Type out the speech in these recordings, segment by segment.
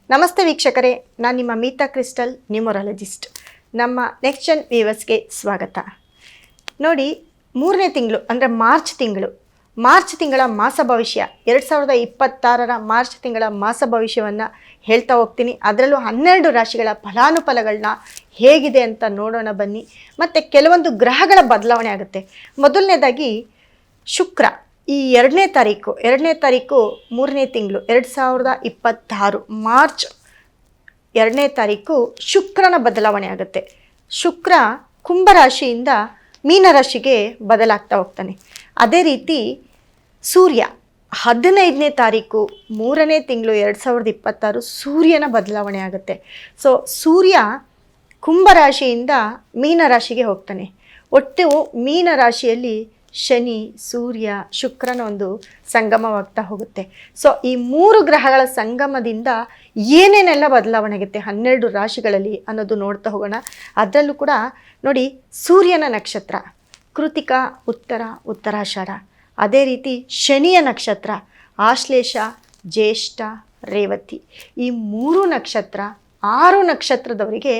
ನಮಸ್ತೆ ವೀಕ್ಷಕರೇ, ನಾನು ನಿಮ್ಮ ಮೀತಾ ಕ್ರಿಸ್ಟಲ್, ನ್ಯೂಮರಾಲಜಿಸ್ಟ್. ನಮ್ಮ ನೆಕ್ಸ್ಟ್ ಜನ್ ವ್ಯೂವರ್ಸ್ಗೆ ಸ್ವಾಗತ. ನೋಡಿ, 3ನೇ ತಿಂಗಳು ಅಂದರೆ ಮಾರ್ಚ್ ತಿಂಗಳ ಮಾಸ ಭವಿಷ್ಯ 2026 ಮಾರ್ಚ್ ತಿಂಗಳ ಮಾಸ ಭವಿಷ್ಯವನ್ನು ಹೇಳ್ತಾ ಹೋಗ್ತೀನಿ. ಅದರಲ್ಲೂ 12 ರಾಶಿಗಳ ಫಲಾನುಫಲಗಳನ್ನ ಹೇಗಿದೆ ಅಂತ ನೋಡೋಣ ಬನ್ನಿ. ಮತ್ತು ಕೆಲವೊಂದು ಗ್ರಹಗಳ ಬದಲಾವಣೆ ಆಗುತ್ತೆ. ಮೊದಲನೇದಾಗಿ ಶುಕ್ರ ಈ 2ನೇ ತಾರೀಕು 3ನೇ ತಿಂಗಳು 2026 ಮಾರ್ಚ್ 2ನೇ ತಾರೀಕು ಶುಕ್ರನ ಬದಲಾವಣೆ ಆಗುತ್ತೆ. ಶುಕ್ರ ಕುಂಭರಾಶಿಯಿಂದ ಮೀನರಾಶಿಗೆ ಬದಲಾಗ್ತಾ ಹೋಗ್ತಾನೆ. ಅದೇ ರೀತಿ ಸೂರ್ಯ 15ನೇ ತಾರೀಕು 3ನೇ ತಿಂಗಳು 2026 ಸೂರ್ಯನ ಬದಲಾವಣೆ ಆಗುತ್ತೆ. ಸೊ ಸೂರ್ಯ ಕುಂಭರಾಶಿಯಿಂದ ಮೀನರಾಶಿಗೆ ಹೋಗ್ತಾನೆ. ಒಟ್ಟು ಮೀನರಾಶಿಯಲ್ಲಿ ಶನಿ, ಸೂರ್ಯ, ಶುಕ್ರನ ಒಂದು ಸಂಗಮವಾಗ್ತಾ ಹೋಗುತ್ತೆ. ಸೊ ಈ 3 ಗ್ರಹಗಳ ಸಂಗಮದಿಂದ ಏನೇನೆಲ್ಲ ಬದಲಾವಣೆ ಆಗುತ್ತೆ 12 ರಾಶಿಗಳಲ್ಲಿ ಅನ್ನೋದು ನೋಡ್ತಾ ಹೋಗೋಣ. ಅದರಲ್ಲೂ ಕೂಡ ನೋಡಿ, ಸೂರ್ಯನ ನಕ್ಷತ್ರ ಕೃತಿಕಾ, ಉತ್ತರಾಷಾಢ. ಅದೇ ರೀತಿ ಶನಿಯ ನಕ್ಷತ್ರ ಆಶ್ಲೇಷ, ಜ್ಯೇಷ್ಠ, ರೇವತಿ. ಈ 3 ನಕ್ಷತ್ರ 6 ನಕ್ಷತ್ರದವರಿಗೆ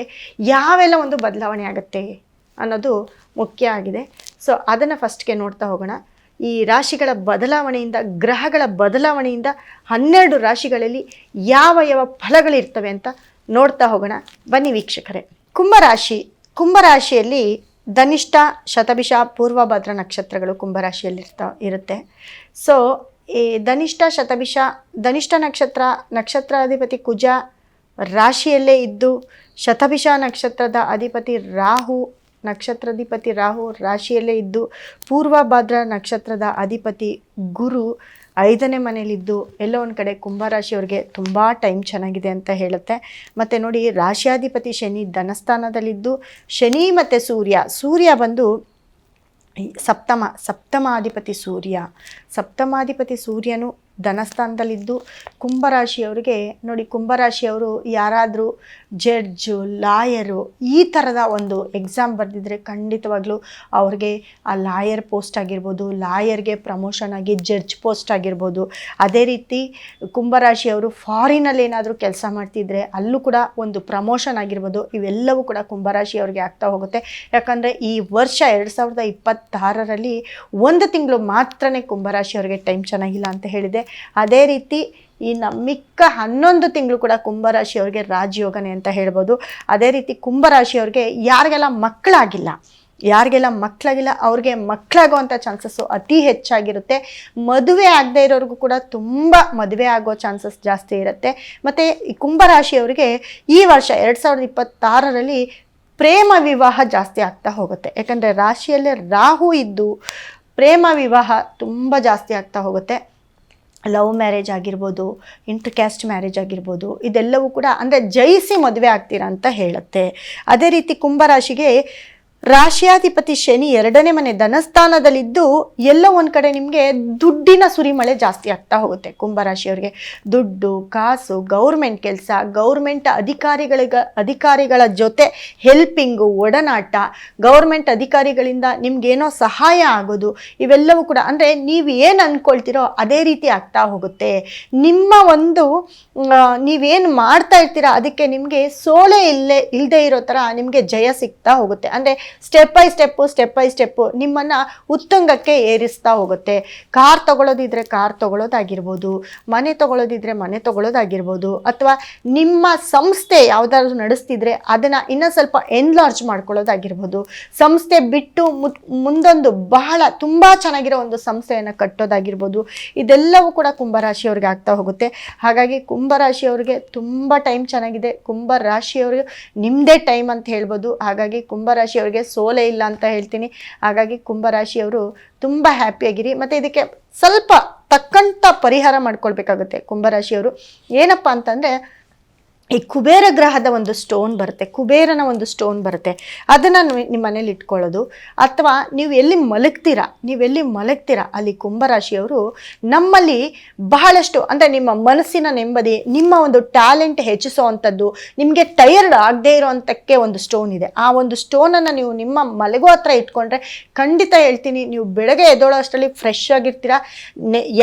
ಯಾವೆಲ್ಲ ಒಂದು ಬದಲಾವಣೆ ಆಗುತ್ತೆ ಅನ್ನೋದು ಮುಖ್ಯ ಆಗಿದೆ. ಸೊ ಅದನ್ನು ಫಸ್ಟ್ಗೆ ನೋಡ್ತಾ ಹೋಗೋಣ. ಈ ರಾಶಿಗಳ ಬದಲಾವಣೆಯಿಂದ, ಗ್ರಹಗಳ ಬದಲಾವಣೆಯಿಂದ 12 ರಾಶಿಗಳಲ್ಲಿ ಯಾವ ಫಲಗಳಿರ್ತವೆ ಅಂತ ನೋಡ್ತಾ ಹೋಗೋಣ ಬನ್ನಿ ವೀಕ್ಷಕರೇ. ಕುಂಭರಾಶಿಯಲ್ಲಿ ಧನಿಷ್ಠ, ಶತಭಿಷ, ಪೂರ್ವಭದ್ರ ನಕ್ಷತ್ರಗಳು ಕುಂಭರಾಶಿಯಲ್ಲಿ ಇರುತ್ತೆ. ಸೊ ಈ ಧನಿಷ್ಠ, ಶತಭಿಷ, ಧನಿಷ್ಠ ನಕ್ಷತ್ರಾಧಿಪತಿ ಕುಜ ರಾಶಿಯಲ್ಲೇ ಇದ್ದು, ಶತಭಿಷ ನಕ್ಷತ್ರದ ಅಧಿಪತಿ ರಾಹು ರಾಶಿಯಲ್ಲೇ ಇದ್ದು, ಪೂರ್ವಭದ್ರ ನಕ್ಷತ್ರದ ಅಧಿಪತಿ ಗುರು 5ನೇ ಮನೆಯಲ್ಲಿದ್ದು, ಎಲ್ಲೋ ಒಂದು ಕಡೆ ಕುಂಭರಾಶಿಯವ್ರಿಗೆ ತುಂಬ ಟೈಮ್ ಚೆನ್ನಾಗಿದೆ ಅಂತ ಹೇಳುತ್ತೆ. ಮತ್ತು ನೋಡಿ, ರಾಶಿಯಾಧಿಪತಿ ಶನಿ ಧನಸ್ಥಾನದಲ್ಲಿದ್ದು, ಶನಿ ಮತ್ತು ಸೂರ್ಯ ಬಂದು ಸಪ್ತಮಾಧಿಪತಿ ಸೂರ್ಯನು ಧನಸ್ಥಾನದಲ್ಲಿದ್ದು, ಕುಂಭರಾಶಿಯವರಿಗೆ ನೋಡಿ, ಕುಂಭರಾಶಿಯವರು ಯಾರಾದರೂ ಜಡ್ಜು, ಲಾಯರು ಈ ಥರದ ಒಂದು ಎಕ್ಸಾಮ್ ಬರೆದಿದ್ರೆ ಖಂಡಿತವಾಗ್ಲೂ ಅವ್ರಿಗೆ ಆ ಲಾಯರ್ ಪೋಸ್ಟ್ ಆಗಿರ್ಬೋದು, ಲಾಯರ್ಗೆ ಪ್ರಮೋಷನ್ ಆಗಿ ಜಡ್ಜ್ ಪೋಸ್ಟ್ ಆಗಿರ್ಬೋದು. ಅದೇ ರೀತಿ ಕುಂಭರಾಶಿಯವರು ಫಾರಿನಲ್ಲಿ ಏನಾದರೂ ಕೆಲಸ ಮಾಡ್ತಿದ್ರೆ ಅಲ್ಲೂ ಕೂಡ ಒಂದು ಪ್ರಮೋಷನ್ ಆಗಿರ್ಬೋದು. ಇವೆಲ್ಲವೂ ಕೂಡ ಕುಂಭರಾಶಿಯವ್ರಿಗೆ ಆಗ್ತಾ ಹೋಗುತ್ತೆ. ಯಾಕಂದರೆ ಈ ವರ್ಷ 2026ರಲ್ಲಿ 1 ತಿಂಗಳು ಮಾತ್ರನೇ ಕುಂಭರಾಶಿಯವ್ರಿಗೆ ಟೈಮ್ ಚೆನ್ನಾಗಿಲ್ಲ ಅಂತ ಹೇಳಿದೆ. ಅದೇ ರೀತಿ ಈ ಮಿಕ್ಕ 11 ತಿಂಗಳು ಕೂಡ ಕುಂಭರಾಶಿಯವ್ರಿಗೆ ರಾಜಯೋಗನೆ ಅಂತ ಹೇಳ್ಬೋದು. ಅದೇ ರೀತಿ ಕುಂಭರಾಶಿಯವ್ರಿಗೆ ಯಾರಿಗೆಲ್ಲ ಮಕ್ಕಳಾಗಿಲ್ಲ ಅವ್ರಿಗೆ ಮಕ್ಕಳಾಗುವಂಥ ಚಾನ್ಸಸ್ಸು ಅತಿ ಹೆಚ್ಚಾಗಿರುತ್ತೆ. ಮದುವೆ ಆಗದೆ ಇರೋರಿಗೂ ಕೂಡ ತುಂಬ ಮದುವೆ ಆಗೋ ಚಾನ್ಸಸ್ ಜಾಸ್ತಿ ಇರುತ್ತೆ. ಮತ್ತು ಈ ಕುಂಭರಾಶಿಯವರಿಗೆ ಈ ವರ್ಷ 2026ರಲ್ಲಿ ಪ್ರೇಮ ವಿವಾಹ ಜಾಸ್ತಿ ಆಗ್ತಾ ಹೋಗುತ್ತೆ. ಯಾಕಂದರೆ ರಾಶಿಯಲ್ಲೇ ರಾಹು ಇದ್ದು ಪ್ರೇಮ ವಿವಾಹ ತುಂಬ ಜಾಸ್ತಿ ಆಗ್ತಾ ಹೋಗುತ್ತೆ. ಲವ್ ಮ್ಯಾರೇಜ್ ಆಗಿರ್ಬೋದು, ಇಂಟರ್ ಕ್ಯಾಸ್ಟ್ ಮ್ಯಾರೇಜ್ ಆಗಿರ್ಬೋದು, ಇದೆಲ್ಲವೂ ಕೂಡ ಅಂದರೆ ಜಯಿಸಿ ಮದುವೆ ಆಗ್ತೀರಾ ಅಂತ ಹೇಳುತ್ತೆ. ಅದೇ ರೀತಿ ಕುಂಭರಾಶಿಗೆ ರಾಶಿಯಾಧಿಪತಿ ಶನಿ 2ನೇ ಮನೆ ಧನಸ್ಥಾನದಲ್ಲಿದ್ದು, ಎಲ್ಲೋ ಒಂದು ಕಡೆ ನಿಮಗೆ ದುಡ್ಡಿನ ಸುರಿಮಳೆ ಜಾಸ್ತಿ ಆಗ್ತಾ ಹೋಗುತ್ತೆ. ಕುಂಭರಾಶಿಯವರಿಗೆ ದುಡ್ಡು, ಕಾಸು, ಗೌರ್ಮೆಂಟ್ ಕೆಲಸ, ಗೌರ್ಮೆಂಟ್ ಅಧಿಕಾರಿಗಳ ಜೊತೆ ಹೆಲ್ಪಿಂಗು, ಒಡನಾಟ, ಗೌರ್ಮೆಂಟ್ ಅಧಿಕಾರಿಗಳಿಂದ ನಿಮ್ಗೇನೋ ಸಹಾಯ ಆಗೋದು, ಇವೆಲ್ಲವೂ ಕೂಡ ಅಂದರೆ ನೀವು ಏನು ಅಂದ್ಕೊಳ್ತೀರೋ ಅದೇ ರೀತಿ ಆಗ್ತಾ ಹೋಗುತ್ತೆ. ನಿಮ್ಮ ಒಂದು ನೀವೇನು ಮಾಡ್ತಾ ಇರ್ತೀರ ಅದಕ್ಕೆ ನಿಮಗೆ ಸೋಲೆ ಇಲ್ಲದೆ ಇರೋ ಥರ ನಿಮಗೆ ಜಯ ಸಿಗ್ತಾ ಹೋಗುತ್ತೆ. ಅಂದರೆ ಸ್ಟೆಪ್ ಬೈ ಸ್ಟೆಪ್ಪು ನಿಮ್ಮನ್ನು ಉತ್ತುಂಗಕ್ಕೆ ಏರಿಸ್ತಾ ಹೋಗುತ್ತೆ. ಕಾರ್ ತಗೊಳ್ಳೋದಿದ್ರೆ ಕಾರ್ ತಗೊಳ್ಳೋದಾಗಿರ್ಬೋದು, ಮನೆ ತಗೊಳ್ಳೋದಿದ್ರೆ ಮನೆ ತಗೊಳ್ಳೋದಾಗಿರ್ಬೋದು, ಅಥವಾ ನಿಮ್ಮ ಸಂಸ್ಥೆ ಯಾವುದಾದ್ರೂ ನಡೆಸ್ತಿದ್ರೆ ಅದನ್ನು ಇನ್ನೂ ಸ್ವಲ್ಪ ಎನ್ಲಾರ್ಜ್ ಮಾಡ್ಕೊಳ್ಳೋದಾಗಿರ್ಬೋದು, ಸಂಸ್ಥೆ ಬಿಟ್ಟು ಮುಂದೊಂದು ತುಂಬ ಚೆನ್ನಾಗಿರೋ ಒಂದು ಸಂಸ್ಥೆಯನ್ನು ಕಟ್ಟೋದಾಗಿರ್ಬೋದು, ಇದೆಲ್ಲವೂ ಕೂಡ ಕುಂಭರಾಶಿಯವ್ರಿಗೆ ಆಗ್ತಾ ಹೋಗುತ್ತೆ. ಹಾಗಾಗಿ ಕುಂಭರಾಶಿಯವ್ರಿಗೆ ತುಂಬ ಟೈಮ್ ಚೆನ್ನಾಗಿದೆ. ಕುಂಭರಾಶಿಯವ್ರಿಗೆ ನಿಮ್ಮದೇ ಟೈಮ್ ಅಂತ ಹೇಳ್ಬೋದು. ಹಾಗಾಗಿ ಕುಂಭರಾಶಿಯವ್ರಿಗೆ ಸೋಲೆ ಇಲ್ಲ ಅಂತ ಹೇಳ್ತೀನಿ. ಹಾಗಾಗಿ ಕುಂಭರಾಶಿಯವರು ತುಂಬ ಹ್ಯಾಪಿಯಾಗಿರಿ. ಮತ್ತು ಇದಕ್ಕೆ ಸ್ವಲ್ಪ ತಕ್ಕಂಥ ಪರಿಹಾರ ಮಾಡ್ಕೊಳ್ಬೇಕಾಗುತ್ತೆ ಕುಂಭರಾಶಿಯವರು. ಏನಪ್ಪ ಅಂತಂದರೆ, ಈ ಕುಬೇರ ಗ್ರಹದ ಒಂದು ಸ್ಟೋನ್ ಬರುತ್ತೆ, ಕುಬೇರನ ಒಂದು ಸ್ಟೋನ್ ಬರುತ್ತೆ, ಅದನ್ನು ನಿಮ್ಮ ಮನೇಲಿ ಇಟ್ಕೊಳ್ಳೋದು. ಅಥವಾ ನೀವು ಎಲ್ಲಿ ಮಲಗ್ತೀರಾ ಅಲ್ಲಿ ಕುಂಭರಾಶಿಯವರು ನಮ್ಮಲ್ಲಿ ಬಹಳಷ್ಟು ಅಂದರೆ ನಿಮ್ಮ ಮನಸ್ಸಿನ ನೆಮ್ಮದಿ, ನಿಮ್ಮ ಒಂದು ಟ್ಯಾಲೆಂಟ್ ಹೆಚ್ಚಿಸೋವಂಥದ್ದು, ನಿಮಗೆ ಟಯರ್ಡ್ ಆಗದೇ ಇರೋವಂಥಕ್ಕೆ ಒಂದು ಸ್ಟೋನ್ ಇದೆ. ಆ ಒಂದು ಸ್ಟೋನನ್ನು ನೀವು ನಿಮ್ಮ ಮಲಗೋ ಹತ್ರ ಇಟ್ಕೊಂಡ್ರೆ ಖಂಡಿತ ಹೇಳ್ತೀನಿ, ನೀವು ಬೆಳಗ್ಗೆ ಎದ್ದೋಳೋ ಅಷ್ಟರಲ್ಲಿ ಫ್ರೆಶ್ ಆಗಿರ್ತೀರಾ,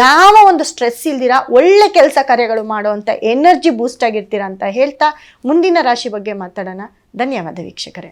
ಯಾವ ಒಂದು ಸ್ಟ್ರೆಸ್ ಇಲ್ದಿರಾ ಒಳ್ಳೆ ಕೆಲಸ ಕಾರ್ಯಗಳು ಮಾಡುವಂಥ ಎನರ್ಜಿ ಬೂಸ್ಟ್ ಆಗಿರ್ತೀರಾ ಅಂತ ಹೇಳ್ತಾ ಮುಂದಿನ ರಾಶಿ ಬಗ್ಗೆ ಮಾತಾಡೋಣ. ಧನ್ಯವಾದ ವೀಕ್ಷಕರೇ.